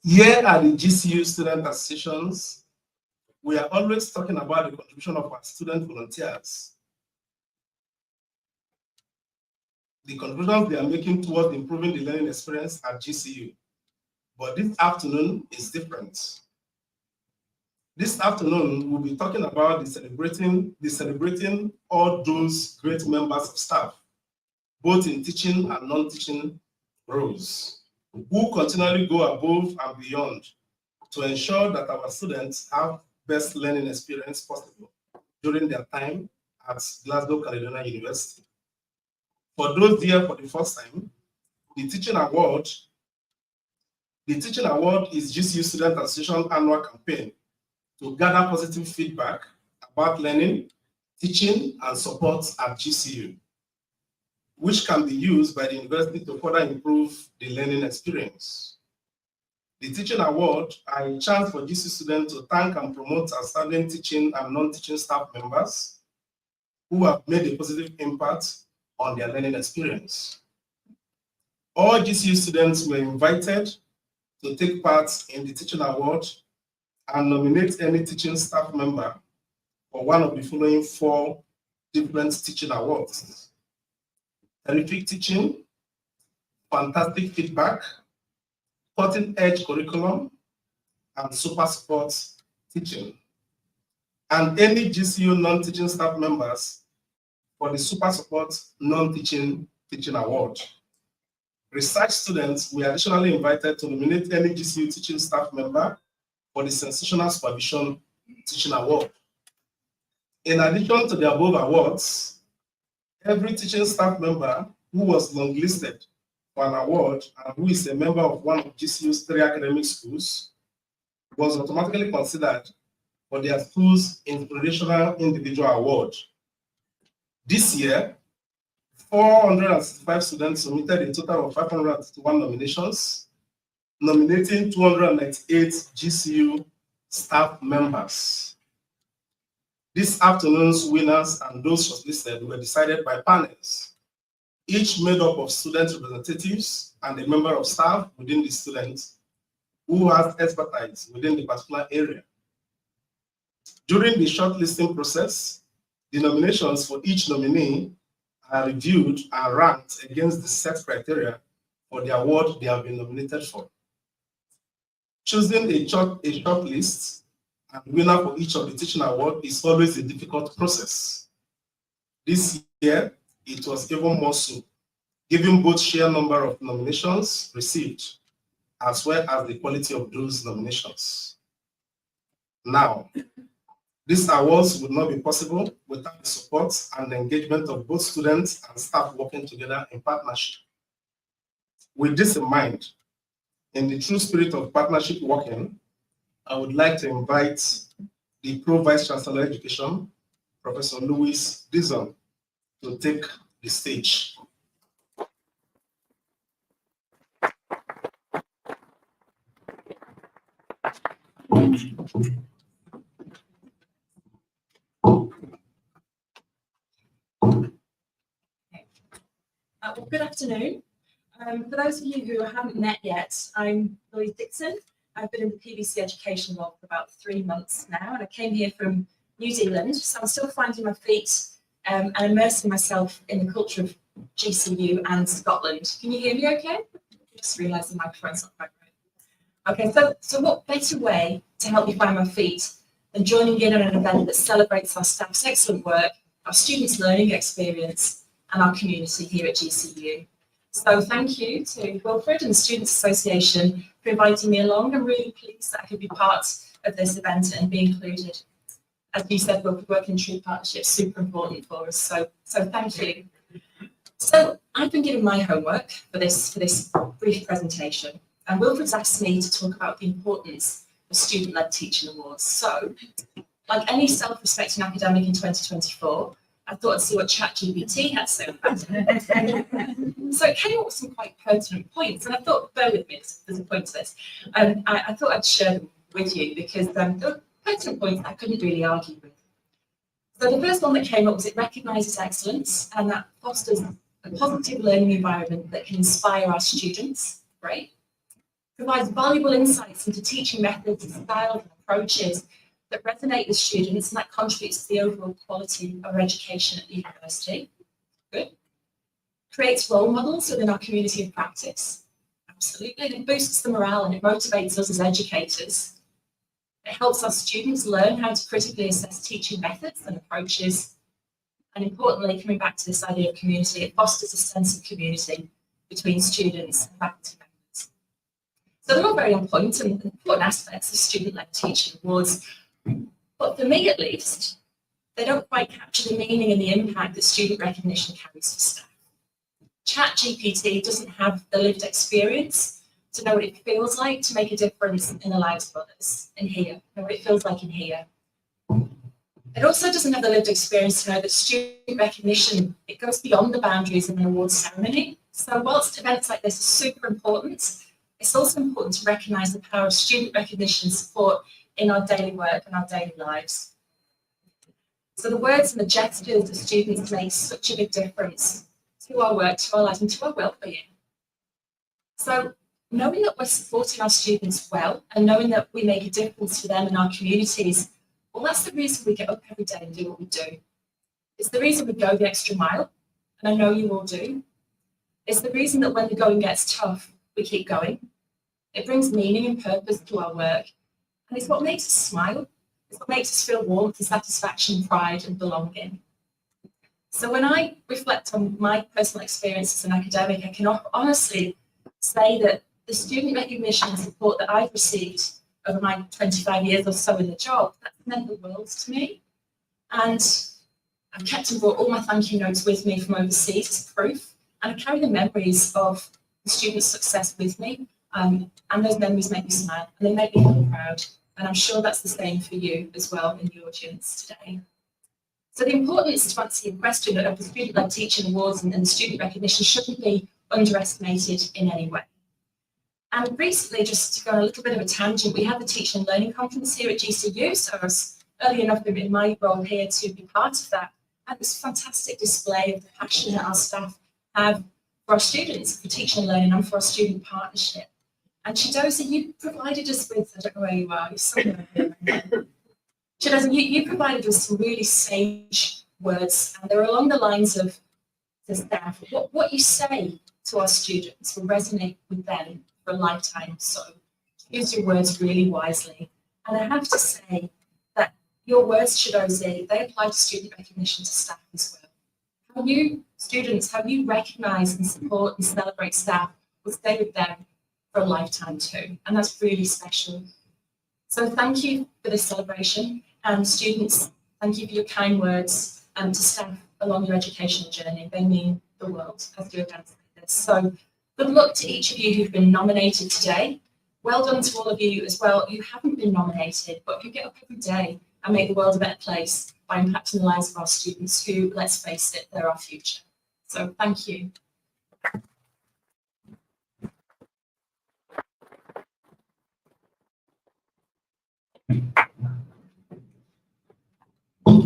Here at the GCU Student Associations, we are always talking about the contribution of our student volunteers, the contributions they are making towards improving the learning experience at GCU. But this afternoon is different. This afternoon, we'll be talking about celebrating all those great members of staff, both in teaching and non-teaching roles, who continually go above and beyond to ensure that our students have best learning experience possible during their time at Glasgow Caledonian University. For those here for the first time, the Teaching Award is GCU Student Association annual campaign to gather positive feedback about learning, teaching, and support at GCU, which can be used by the university to further improve the learning experience. The Teaching Award are a chance for GCU students to thank and promote outstanding teaching and non-teaching staff members who have made a positive impact on their learning experience. All GCU students were invited to take part in the Teaching Award and nominate any teaching staff member for one of the following 4 different teaching awards: terrific teaching, fantastic feedback, cutting-edge curriculum, and super support teaching. And any GCU non-teaching staff members for the super support non-teaching teaching award. Research students were additionally invited to nominate any GCU teaching staff member for the Sensational Supervision Teaching Award. In addition to the above awards, every teaching staff member who was longlisted for an award and who is a member of one of GCU's 3 academic schools was automatically considered for their school's Inspirational Individual Award. This year, 465 students submitted a total of 551 nominations, nominating 298 GCU staff members. This afternoon's winners and those shortlisted were decided by panels, each made up of student representatives and a member of staff within the students who has expertise within the particular area. During the shortlisting process, the nominations for each nominee are reviewed and ranked against the set criteria for the award they have been nominated for. Choosing a short list and winner for each of the teaching award is always a difficult process. This year, it was even more so, given both sheer number of nominations received, as well as the quality of those nominations. Now, these awards would not be possible without the support and the engagement of both students and staff working together in partnership. With this in mind, in the true spirit of partnership working, I would like to invite the Pro-Vice Chancellor Education, Professor Louis Dizon, to take the stage. Well, good afternoon. For those of you who haven't met yet, I'm Louise Dixon. I've been in the PVC education role for about 3 months now, and I came here from New Zealand, so I'm still finding my feet and immersing myself in the culture of GCU and Scotland. Can you hear me okay? I just realised the microphone's not quite right. Okay, so what better way to help me find my feet than joining in on an event that celebrates our staff's excellent work, our students' learning experience, and our community here at GCU. So thank you to Wilfred and the Students' Association for inviting me along. I'm really pleased that I could be part of this event and be included. As you said, we're working in true partnership, super important for us. So thank you. So I've been given my homework for this brief presentation, and Wilfred's asked me to talk about the importance of student-led teaching awards. So, like any self-respecting academic in 2024, I thought I'd see what ChatGPT had to say about it. So it came up with some quite pertinent points, and I thought, bear with me, there's a point to this. I thought I'd share them with you because there were pertinent points I couldn't really argue with. So the first one that came up was it recognises excellence, and that fosters a positive learning environment that can inspire our students. Great. provides valuable insights into teaching methods, styles, and approaches that resonate with students, and that contributes to the overall quality of our education at the university. Good. Creates role models within our community of practice. Absolutely. And it boosts the morale and it motivates us as educators. It helps our students learn how to critically assess teaching methods and approaches. And importantly, coming back to this idea of community, it fosters a sense of community between students and faculty members. So they're all very on point and important aspects of student-led teaching awards. But for me, at least, they don't quite capture the meaning and the impact that student recognition carries for staff. ChatGPT doesn't have the lived experience to know what it feels like to make a difference in the lives of others in here, know what it feels like in here. It also doesn't have the lived experience to know that student recognition, it goes beyond the boundaries of an awards ceremony. So whilst events like this are super important, it's also important to recognise the power of student recognition and support in our daily work and our daily lives. So the words and the gestures of students make such a big difference to our work, to our lives, and to our well-being. So knowing that we're supporting our students well and knowing that we make a difference for them and our communities, well, that's the reason we get up every day and do what we do. It's the reason we go the extra mile, and I know you all do. It's the reason that when the going gets tough, we keep going. It brings meaning and purpose to our work, and it's what makes us smile. It's what makes us feel warmth and satisfaction, pride and belonging. So when I reflect on my personal experience as an academic, I can honestly say that the student recognition and support that I've received over my 25 years or so in the job, that's meant the world to me. And I've kept and brought all my thank you notes with me from overseas as proof, and I carry the memories of the students' success with me, and those memories make me smile and they make me feel proud. And I'm sure that's the same for you as well in the audience today. So the importance, to answer your question, of the student-led teaching awards and student recognition shouldn't be underestimated in any way. And recently, just to go on a little bit of a tangent, we had the Teaching and Learning Conference here at GCU, so I was early enough in my role here to be part of that. And this fantastic display of the passion that our staff have for our students, for teaching and learning, and for our student partnership. And Chidoza, you provided us with, I don't know where you are, you're somewhere here. Chidoza, you provided us some really sage words, and they're along the lines of the staff. What you say to our students will resonate with them for a lifetime. So use your words really wisely. And I have to say that your words, Chidoza, they apply to student recognition to staff as well. How you students, how you recognise and support and celebrate staff will stay with them for a lifetime too, and that's really special. So thank you for this celebration, and students, thank you for your kind words, and to staff along your educational journey. They mean the world as do events like this. So good luck to each of you who've been nominated today. Well done to all of you as well who haven't been nominated, but who get up every day and make the world a better place by impacting the lives of our students who, let's face it, they're our future. So thank you.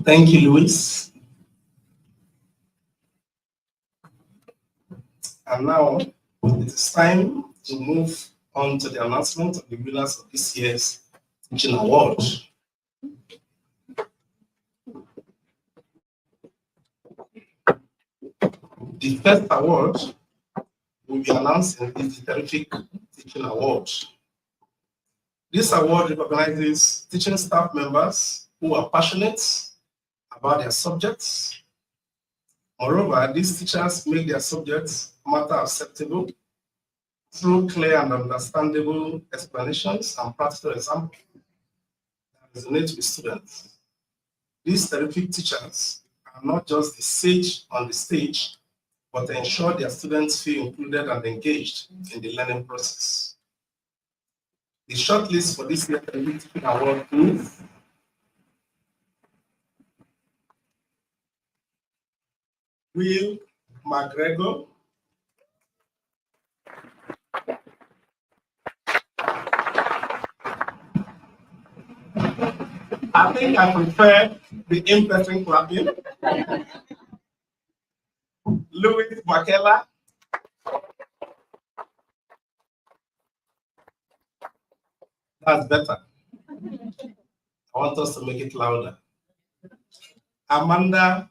Thank you, Louis. And now it is time to move on to the announcement of the winners of this year's Teaching Award. The first award we'll be announcing is the Terrific Teaching Award. This award recognizes teaching staff members who are passionate about their subjects. Moreover, these teachers make their subjects matter acceptable through clear and understandable explanations and practical examples that resonate with students. These terrific teachers are not just the sage on the stage, but ensure their students feel included and engaged in the learning process. The shortlist for this year's Terrific Teaching Award is Will McGregor, I think I prefer the in-person clapping. Louis Makela, That's better. I want us to make it louder. Amanda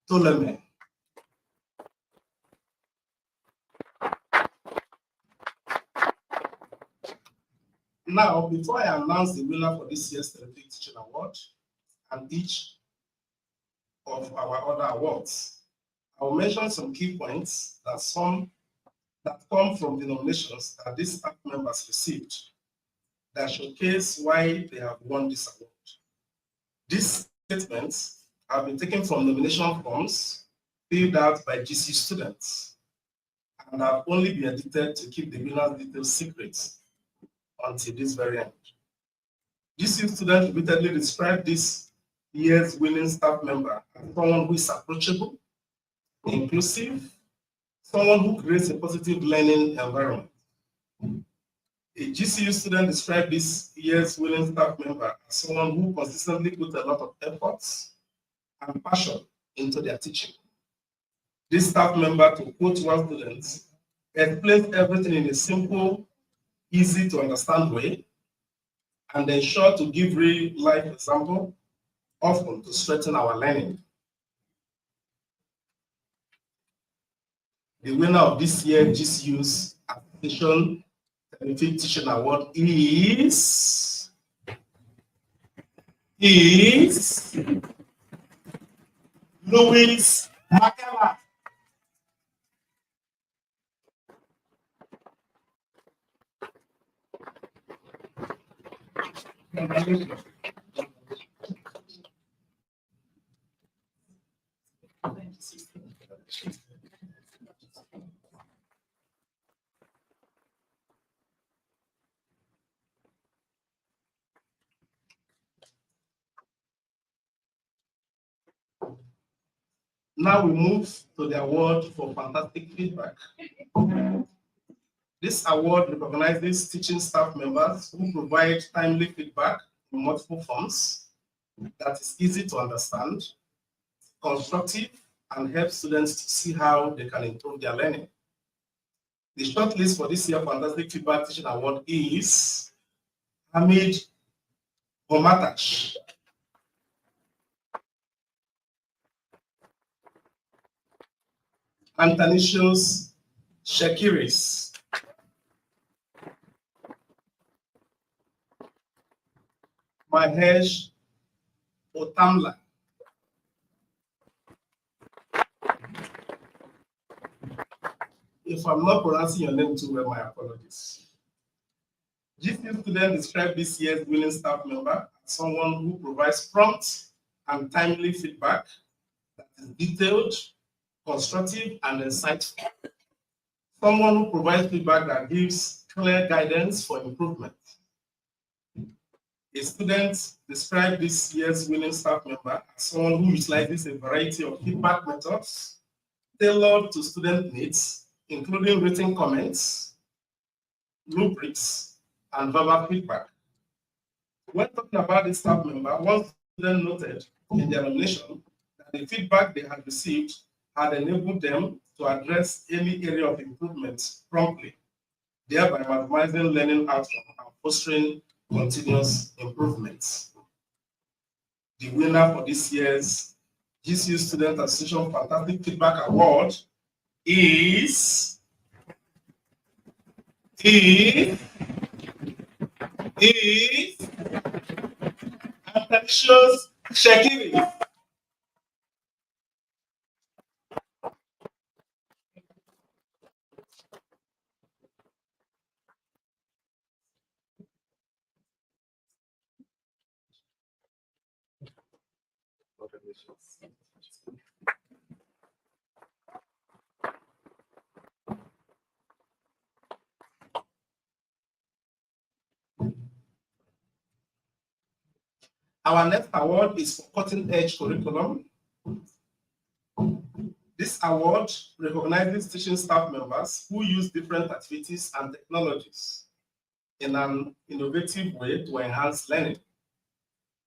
Toleme. Now, before I announce the winner for this year's Therapeutic Teaching Award and each of our other awards, I will mention some key points that come from the nominations that these staff members received that showcase why they have won this award. These statements have been taken from nomination forms filled out by GCU students and have only been edited to keep the winner's details secret until this very end. GCU students repeatedly described this year's winning staff member as someone who is approachable, inclusive, someone who creates a positive learning environment. A GCU student described this year's winning staff member as someone who consistently puts a lot of efforts and passion into their teaching. This staff member, to quote one student, explains everything in a simple, easy to understand way, and ensure to give real life example, often to strengthen our learning. The winner of this year GCU's Association Therapeutic Teaching Award is Louis Makala. Now we move to the award for fantastic feedback. This award recognizes teaching staff members who provide timely feedback in multiple forms that is easy to understand, constructive, and help students to see how they can improve their learning. The shortlist for this year's Fantastic Feedback Teaching Award is Hamid Omatash, Antanicius Shakiris, Mahesh Otamla, if I'm not pronouncing your name too well, my apologies. GCU student described this year's winning staff member as someone who provides prompt and timely feedback that is detailed, constructive, and insightful. Someone who provides feedback that gives clear guidance for improvement. A student described this year's winning staff member as someone who utilizes a variety of feedback methods tailored to student needs, including written comments, rubrics, and verbal feedback. When talking about this staff member, one student noted in their nomination that the feedback they had received had enabled them to address any area of improvement promptly, thereby maximizing learning outcomes and fostering continuous improvements. The winner for this year's GCU Student Association Fantastic Feedback Award is Antanicius Shakiri. Our next award is for Cutting Edge Curriculum. This award recognizes teaching staff members who use different activities and technologies in an innovative way to enhance learning.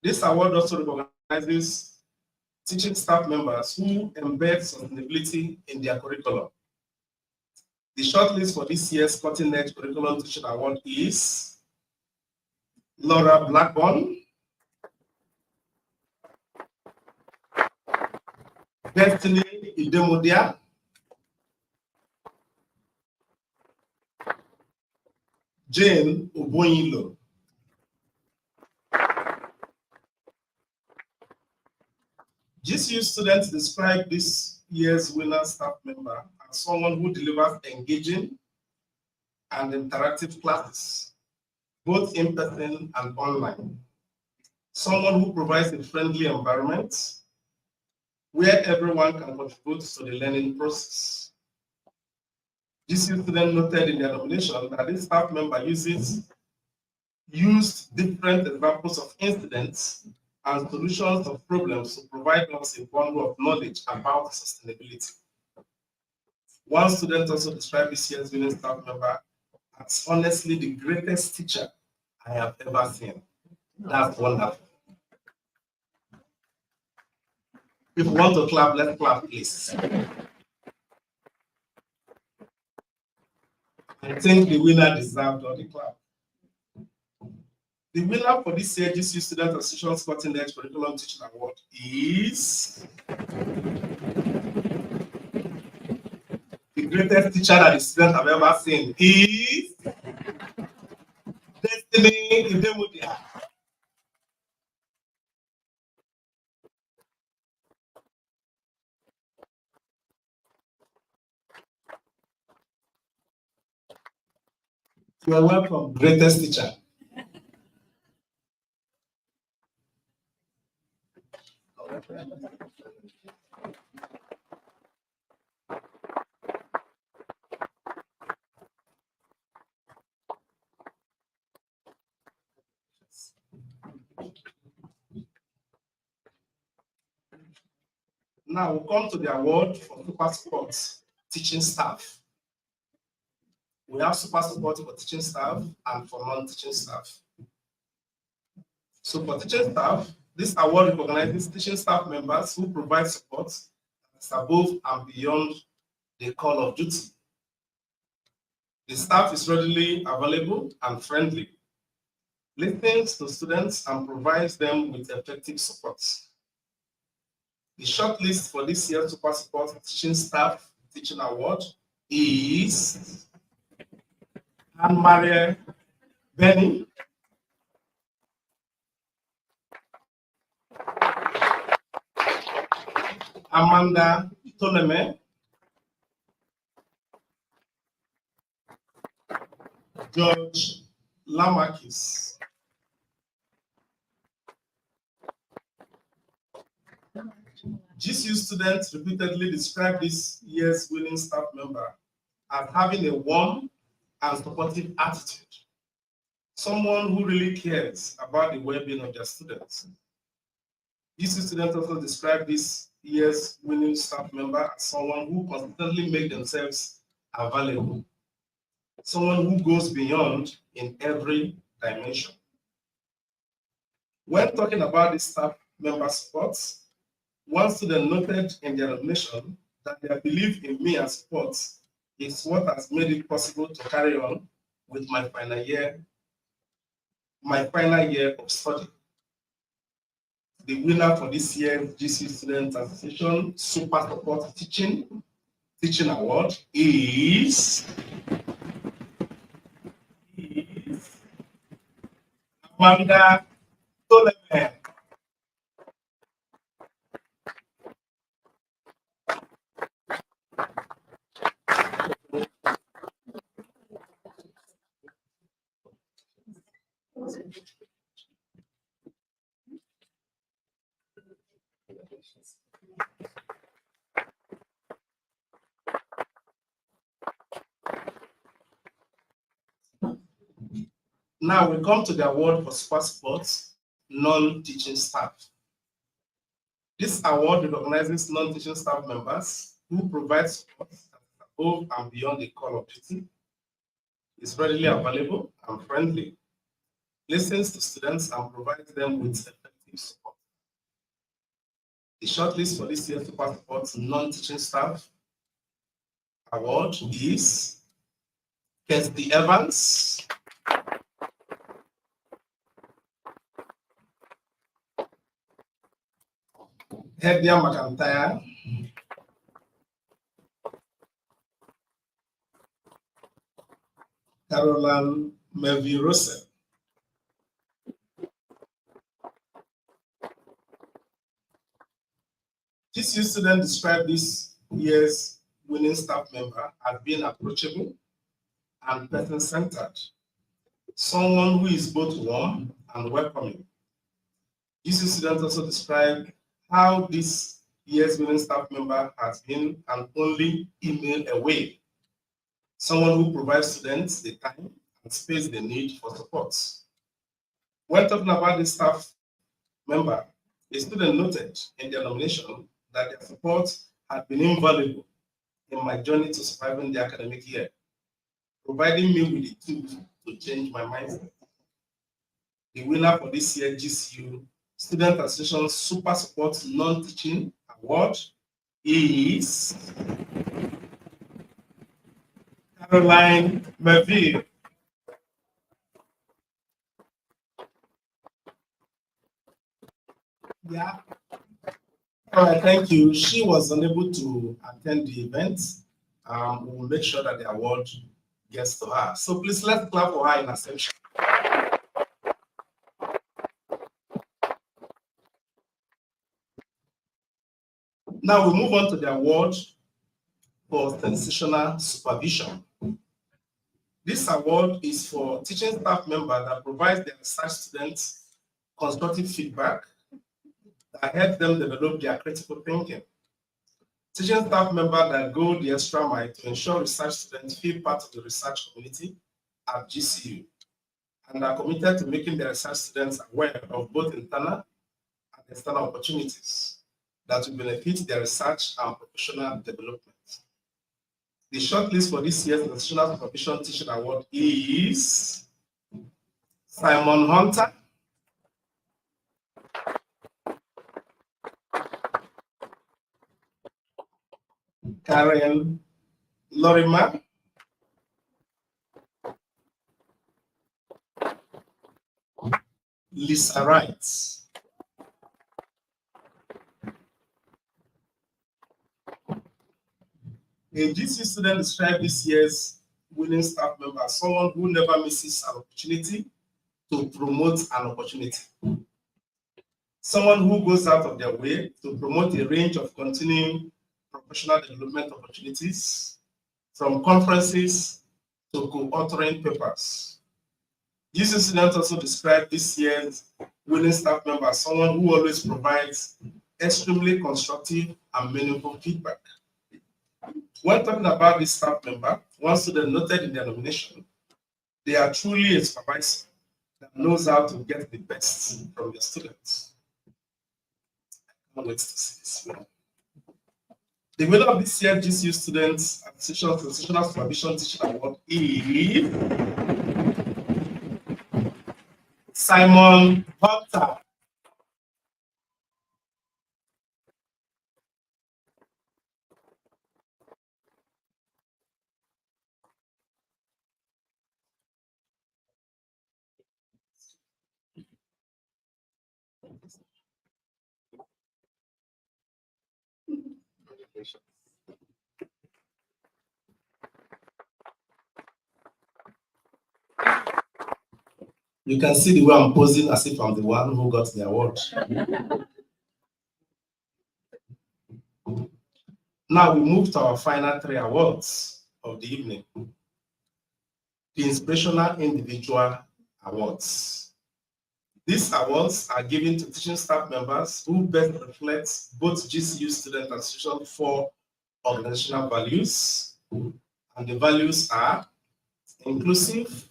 This award also recognizes teaching staff members who embed sustainability in their curriculum. The shortlist for this year's Cutting Edge Curriculum Teaching Award is Laura Blackburn, Destiny Idemodia, Jane Oboyilo. GCU students describe this year's winner staff member as someone who delivers engaging and interactive classes, both in person and online. Someone who provides a friendly environment where everyone can contribute to the learning process. GCU students noted in their nomination that this staff member used different examples of incidents and solutions of problems to provide us a bundle of knowledge about sustainability. One student also described this year's winning staff member as honestly the greatest teacher I have ever seen. That's wonderful. If you want to clap, let's clap, please. I think the winner deserved all the clap. The winner for this year GCU Student Association's Cutting Edge Curriculum Teaching Award is the greatest teacher that the students have ever seen is Destiny Idemudia. You are welcome, greatest teacher. Now we'll come to the award for super support teaching staff. We have super support for teaching staff and for non-teaching staff. So for teaching staff, this award recognizes teaching staff members who provide support that's above and beyond the call of duty. The staff is readily available and friendly, listens to students and provides them with effective support. The shortlist for this year's Super Support Teaching Staff Teaching Award is Anne-Marie Benny, Amanda Toleme, George Lamakis. GCU students repeatedly describe this year's winning staff member as having a warm and supportive attitude, someone who really cares about the well-being of their students. GCU students also describe this year's winning staff member as someone who consistently makes themselves available, someone who goes beyond in every dimension. When talking about this staff member support, one student noted in their nomination that their belief in me and support is what has made it possible to carry on with my final year of study. The winner for this year's GCU Student Association Super Support Teaching Award is Amanda Toleme. Now we come to the award for Super Sports non-teaching staff. This award recognizes non-teaching staff members who provide support above and beyond the call of duty, is readily available and friendly, listens to students and provides them with effective support. The shortlist for this year's Super Support non-teaching staff award is Kirsty Evans, Hedia McIntyre, Caroline Melville Russell. GCU student described this year's winning staff member as being approachable and person-centered, someone who is both warm and welcoming. GCU students also described how this year's winning staff member has been an only email away, someone who provides students the time and space they need for support. When talking about this staff member, a student noted in their nomination that their support had been invaluable in my journey to surviving the academic year, providing me with the tools to change my mindset. The winner for this year GCU Student Association Super Support Non-Teaching Award is Caroline Melville. Yeah. All right, thank you. She was unable to attend the event. We will make sure that the award gets to her. So please let's clap for her in ascension. Now we move on to the award for transitional supervision. This award is for teaching staff members that provide their research students constructive feedback that help them develop their critical thinking. Teaching staff members that go the extra mile to ensure research students feel part of the research community at GCU and are committed to making their research students aware of both internal and external opportunities that will benefit their research and professional development. The shortlist for this year's National Supervision Teaching Award is Simon Hunter, Karen Lorimer, Lisa Wright. A GC student described this year's winning staff member as someone who never misses an opportunity to promote an opportunity. Someone who goes out of their way to promote a range of continuing professional development opportunities, from conferences to co-authoring papers. GC students also described this year's winning staff member as someone who always provides extremely constructive and meaningful feedback. When talking about this staff member, one student noted in their nomination, they are truly a supervisor that knows how to get the best from their students. I can't wait to see this one. The winner of this year GCU Students Association Transitional Supervision Teaching Award is Simon Hunter. You can see the way I'm posing as if I'm the one who got the award. Now we move to our final three awards of the evening. The Inspirational Individual Awards. These awards are given to teaching staff members who best reflect both GCU Student Association for organizational values, and the values are inclusive,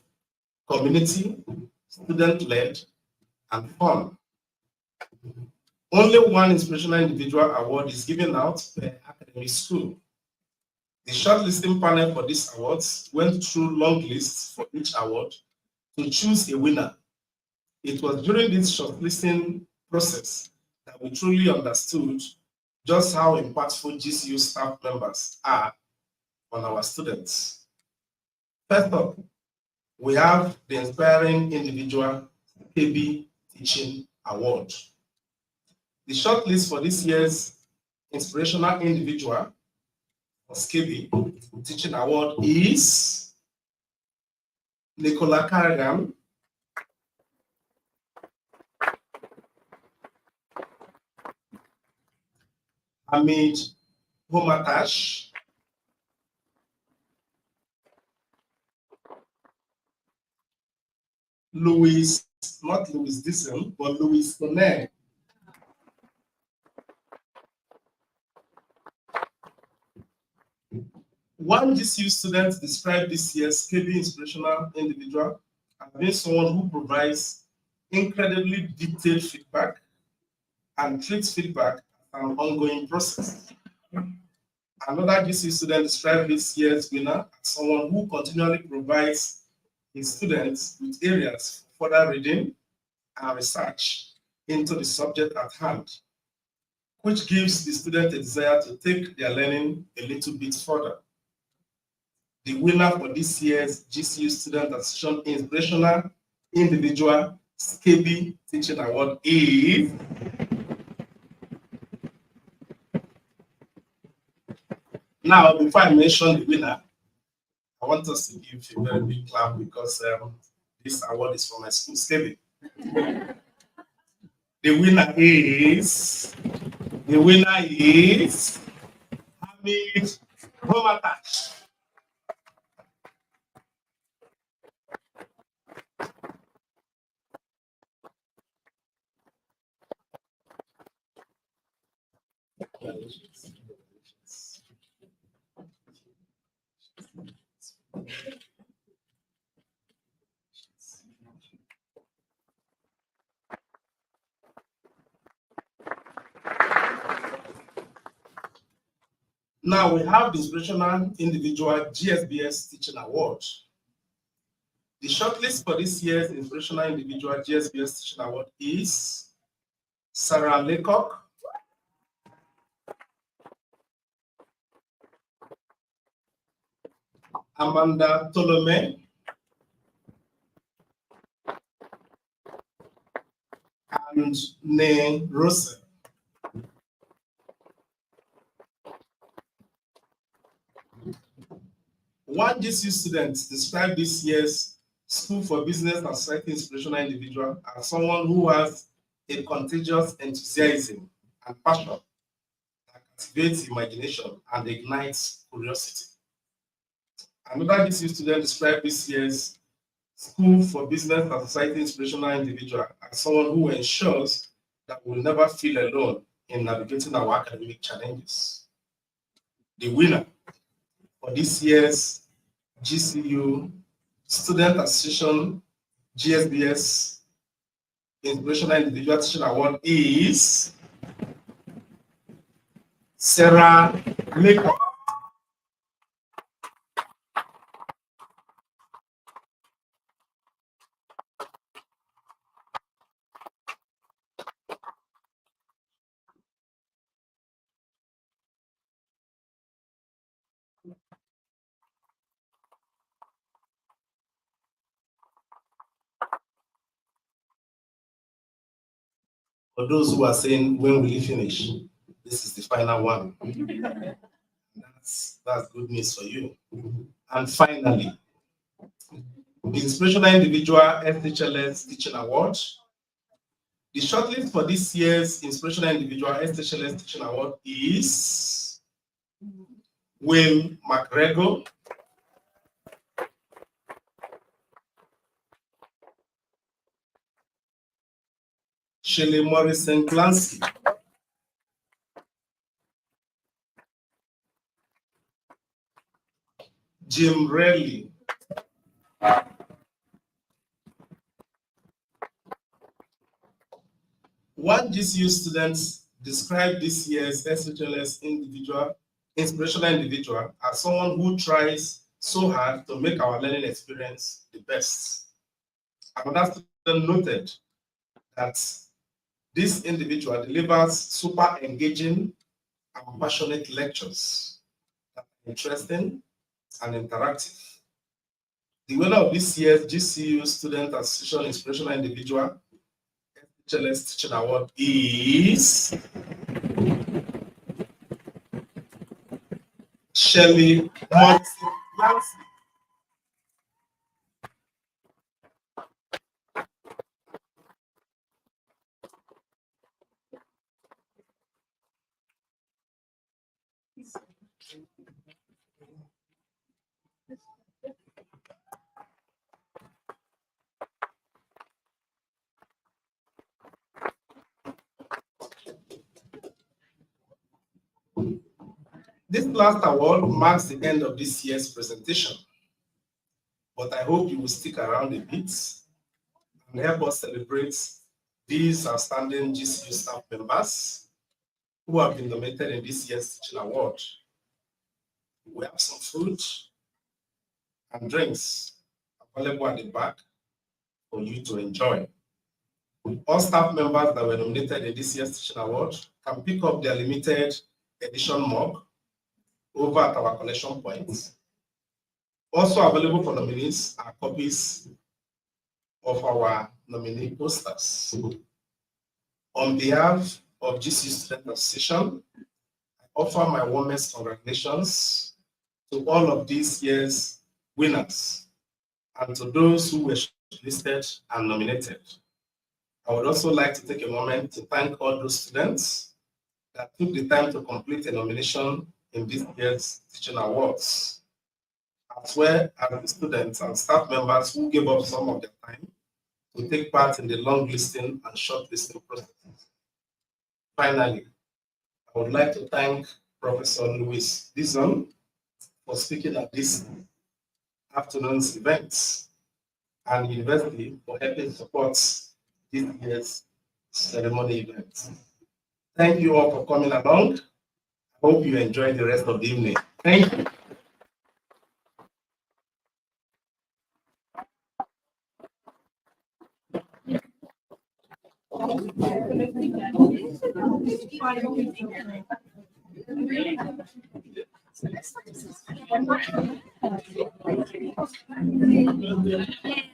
community, student-led, and fun. Only one Inspirational Individual Award is given out per academic school. The shortlisting panel for these awards went through long lists for each award to choose a winner. It was during this shortlisting process that we truly understood just how impactful GCU staff members are on our students. First up, we have the Inspiring Individual KB Teaching Award. The shortlist for this year's Inspirational Individual or SCABI Teaching Award is Nicola Carrigan, Hamid Homatash, Louis, not Louis Dixon, but Louis Connell. One GCU student described this year's SCABI Inspirational Individual as being someone who provides incredibly detailed feedback and treats feedback as an ongoing process. Another GCU student described this year's winner as someone who continually provides his students with areas for further reading and research into the subject at hand, which gives the student a desire to take their learning a little bit further. The winner for this year's GCU Student Association Inspirational Individual SCABI Teaching Award is now, before I mention the winner, I want us to give a very big clap because this award is for my school, SCABI. The winner is Hamid Homatash. Now we have the Inspirational Individual GSBS Teaching Award. The shortlist for this year's Inspirational Individual GSBS Teaching Award is Sarah Leacock, Amanda Tolome, and Ne Rose. One GCU student described this year's School for Business and Society Inspirational Individual as someone who has a contagious enthusiasm and passion that captivates imagination and ignites curiosity. Another GCU student described this year's School for Business and Society Inspirational Individual as someone who ensures that we'll never feel alone in navigating our academic challenges. The winner for this year's GCU Student Association GSBS Inspirational Individual Teaching Award is Sarah Leacock. For those who are saying, when will you finish? This is the final one. That's good news for you. And finally, the Inspirational Individual SHLS Teaching Award. The shortlist for this year's Inspirational Individual SHLS Teaching Award is Will McGregor, Shelley Morrison Clancy, Jim Relly, one GCU student described this year's SHLS Inspirational Individual as someone who tries so hard to make our learning experience the best. Another student noted that this individual delivers super engaging and passionate lectures that are interesting and interactive. The winner of this year's GCU Student Association Inspirational Individual HLS Teaching Award is Shelley Monty. This last award marks the end of this year's presentation, but I hope you will stick around a bit and help us celebrate these outstanding GCU staff members who have been nominated in this year's teaching award. We have some food and drinks available at the back for you to enjoy. All staff members that were nominated in this year's teaching award can pick up their limited edition mug over at our collection points. Also available for nominees are copies of our nominee posters. On behalf of GCU Student Association, I offer my warmest congratulations to all of this year's winners and to those who were shortlisted and nominated. I would also like to take a moment to thank all those students that took the time to complete a nomination in this year's teaching awards, as well as the students and staff members who gave up some of their time to take part in the long listing and short listing process. Finally, I would like to thank Professor Louis Dizon for speaking at this afternoon's event and university for helping support this year's ceremony event. Thank you all for coming along. I hope you enjoy the rest of the evening. Thank you. Yeah.